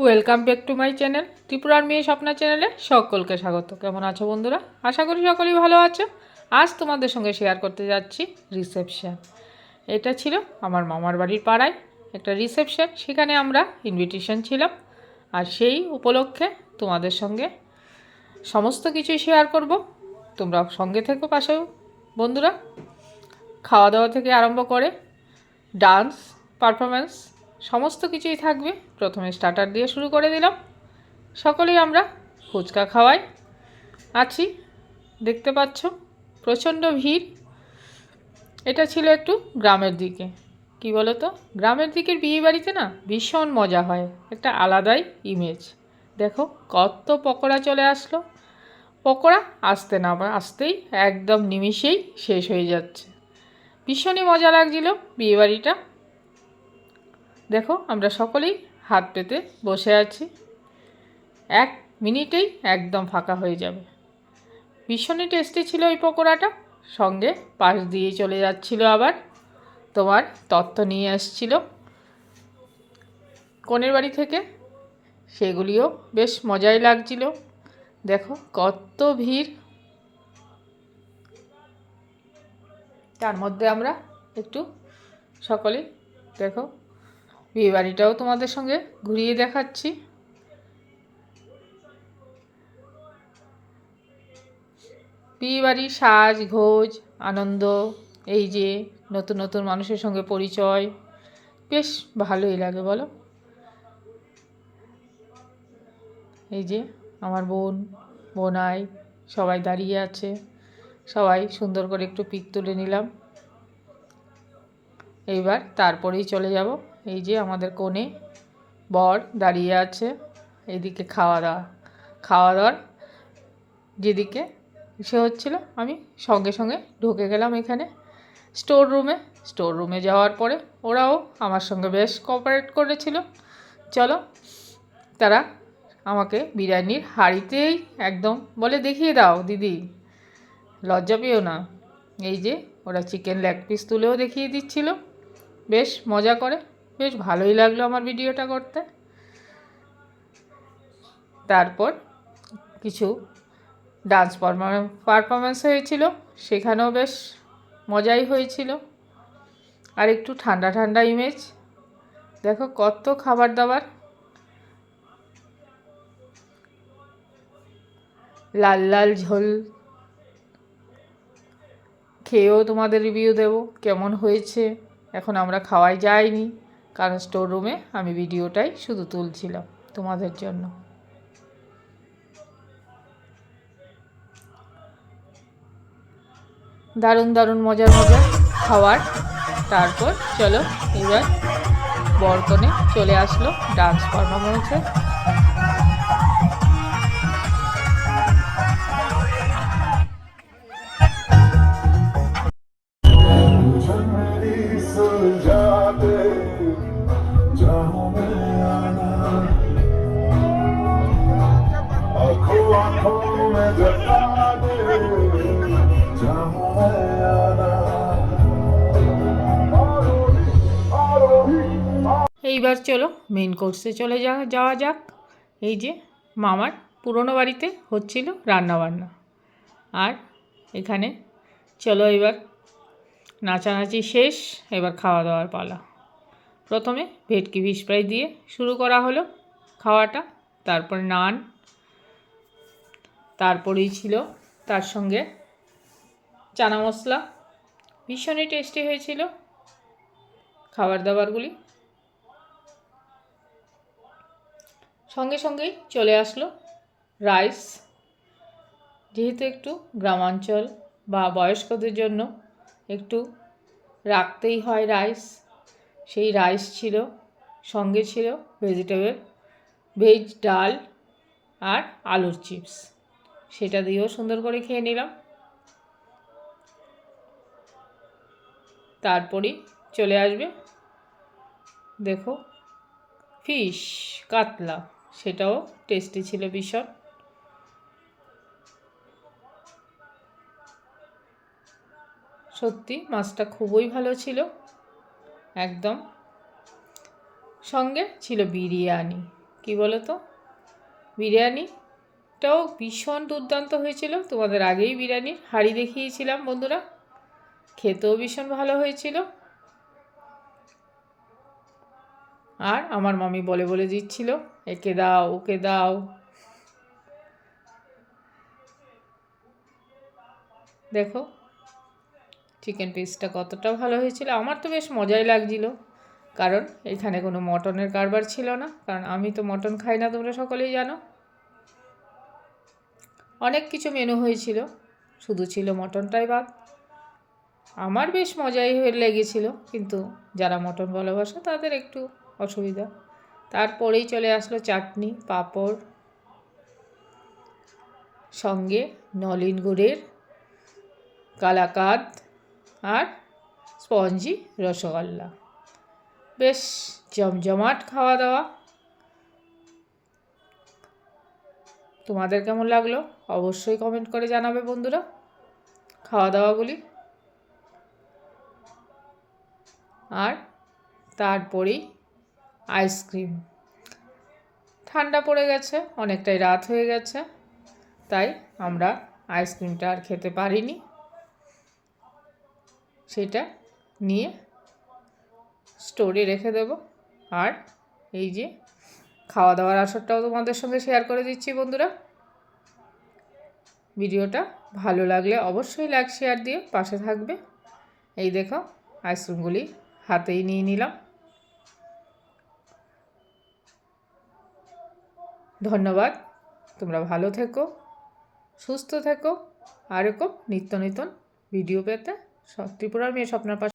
Welcome back to my channel ত্রিপুরার মেয়ে স্বপ্না চ্যানেলে সকলকে স্বাগত। কেমন আছো বন্ধুরা? আশা করি সকলেই ভালো আছো। আজ তোমাদের সঙ্গে শেয়ার করতে যাচ্ছি রিসেপশন। এটা ছিল আমার মামার বাড়ির পাড়ায় একটা রিসেপশন, সেখানে আমরা ইনভিটেশন ছিলাম। আর সেই উপলক্ষে তোমাদের সঙ্গে সমস্ত কিছুই শেয়ার করব। তোমরা সঙ্গে থেকো পাশেও বন্ধুরা। খাওয়া দাওয়া থেকে আরম্ভ করে ডান্স পারফরমেন্স সমস্ত কিছুই থাকবে। প্রথমে স্টার্টার দিয়ে শুরু করে দিলাম। সকলেই আমরা ফুচকা খাওয়াই আছি, দেখতে পাচ্ছ প্রচণ্ড ভিড়। এটা ছিল একটু গ্রামের দিকে। কি বলো তো, গ্রামের দিকের বিয়ে বাড়িতে না ভীষণ মজা হয়, একটা আলাদাই ইমেজ। দেখো কত পকোড়া চলে আসলো। পকোড়া আসতে না আসতেই একদম নিমিষেই শেষ হয়ে যাচ্ছে। ভীষণই মজা লাগছিল বিয়েবাড়িটা। দেখো আমরা সকলেই হাত পেতে বসে আছি, 1 মিনিটেই একদম ফাঁকা হয়ে যাবে। ভীষণই টেস্টি ছিল এই পকোড়াটা। সঙ্গে পাশ দিয়ে চলে যাচ্ছিল আবার তোমার তত্ত্ব নিয়ে আসছিল কনের বাড়ি থেকে, সেগুলিও বেশ মজাই লাগছিল। দেখো কত ভিড়, তার মধ্যে আমরা একটু সকলেই দেখো বিয়েবাড়িটাও তোমাদের সঙ্গে ঘুরিয়ে দেখাচ্ছি। বিয়েবাড়ির সাজ ঘোজ আনন্দ, এই যে নতুন নতুন মানুষের সঙ্গে পরিচয়, বেশ ভালোই লাগে বলো। এই যে আমার বোনাই সবাই দাঁড়িয়ে আছে, সবাই সুন্দর করে একটু পিক তুলে নিলাম। এইবার তারপরেই চলে যাব। এই যে আমাদের কোণে বর দাঁড়িয়ে আছে, এইদিকে খাওয়া দাওয়ার যেদিকে সে হচ্ছিল, আমি সঙ্গে সঙ্গে ঢুকে গেলাম এখানে স্টোর রুমে যাওয়ার পরে ওরাও আমার সঙ্গে বেশ কোঅপারেট করেছিল। চলো, তারা আমাকে বিরিয়ানির হাঁড়িতেই একদম বলে দেখিয়ে দাও দিদি, লজ্জা পেও না। এই যে ওরা চিকেন লেগ পিস তুলেও দেখিয়ে দিচ্ছিল, বেশ মজা করে। বেশ ভালোই লাগলো আমার ভিডিওটা করতে। তারপর কিছু ডান্স পারফরমেন্স হয়েছিল, সেখানেও বেশ মজাই হয়েছিল। আর একটু ঠান্ডা ঠান্ডা ইমেজ। দেখো কত খাবার দাবার, লাল লাল ঝোল, খেয়েও তোমাদের রিভিউ দেব কেমন হয়েছে। এখন আমরা খাওয়াই যাইনি, কারণ স্টোর রুমে আমি ভিডিওটাই শুধু তুলছিলাম তোমাদের জন্য। দারুণ দারুণ মজার খাবার। তারপর চলো এবার বরকনে চলে আসলো ডান্স পারফরমেন্সে। এইবার চলো মেন কোর্সে চলে যাওয়া যাক। এই যে মামার পুরনো বাড়িতে হচ্ছিল রান্নাবান্না, আর এখানে চলো এবার নাচানাচি শেষ, এবার খাওয়া দাওয়ার পালা। প্রথমে ভেটকি ফিশ ফ্রাই দিয়ে শুরু করা হলো খাওয়াটা, তারপর নান, তারপরেই ছিল তার সঙ্গে চানা মশলা। ভীষণই টেস্টি হয়েছিল খাবার দাবারগুলি। সঙ্গে সঙ্গেই চলে আসলো রাইস, যেহেতু একটু গ্রামাঞ্চল বা বয়স্কদের জন্য একটু রাখতেই হয় রাইস। সেই রাইস ছিল, সঙ্গে ছিল ভেজ ডাল আর আলুর চিপস, সেটা দিয়েও সুন্দর করে খেয়ে নিলাম। তারপরেই চলে আসবে দেখো ফিশ কাতলা, সেটাও টেস্টি ছিল ভীষণ। সত্যি মাছটা খুবই ভালো ছিল একদম। সঙ্গে ছিল বিরিয়ানি, কি বলো তো, বিরিয়ানিটাও ভীষণ দুর্দান্ত হয়েছিল। তোমাদের আগেই বিরিয়ানির হাঁড়ি দেখিয়েছিলাম বন্ধুরা, খেতেও ভীষণ ভালো হয়েছিল। আর আমার মামি বলে বলে দিচ্ছিল, একে দাও ওকে দাও। দেখো চিকেন পিসটা কতটা ভালো হয়েছিল। আমার তো বেশ মজাই লাগছিল, কারণ এখানে কোনো মটনের কারবার ছিল না, কারণ আমি তো মটন খাই না, তোমরা সকলেই জানো। অনেক কিছু মেনু হয়েছিল, শুধু ছিল মটনটাই বাদ। আমার বেশ মজাই হয়ে লেগেছিল, কিন্তু যারা মটন ভালোবাসে তাদের একটু অসুবিধা। তারপরেই চলে আসলো চাটনি, পাঁপড়, সঙ্গে নলেন গুড়ের কালাকাঁদ আর স্পঞ্জি রসগোল্লা। বেশ জমজমাট খাওয়া দাওয়া। তোমাদের কেমন লাগলো অবশ্যই কমেন্ট করে জানাবে বন্ধুরা খাওয়া দাওয়াগুলি। আর তারপরেই আইসক্রিম। ঠান্ডা পড়ে গেছে, অনেকটাই রাত হয়ে গেছে, তাই আমরা আইসক্রিমটা আর খেতে পারিনি। সেটা নিয়ে স্টোরে রেখে দেব। আর এই যে খাওয়া দাওয়ার আসরটাও তোমাদের সঙ্গে শেয়ার করে দিচ্ছি বন্ধুরা। ভিডিওটা ভালো লাগলে অবশ্যই লাইক শেয়ার দিয়ে পাশে থাকবে। এই দেখো আইসক্রিমগুলি হাতেই নিয়ে নিলাম। ধন্যবাদ, তোমরা ভালো থেকো, সুস্থ থেকো। আর এরকম নিত্য নতুন ভিডিও পেতে ত্রিপুরার মেয়ে স্বপ্নার পাশে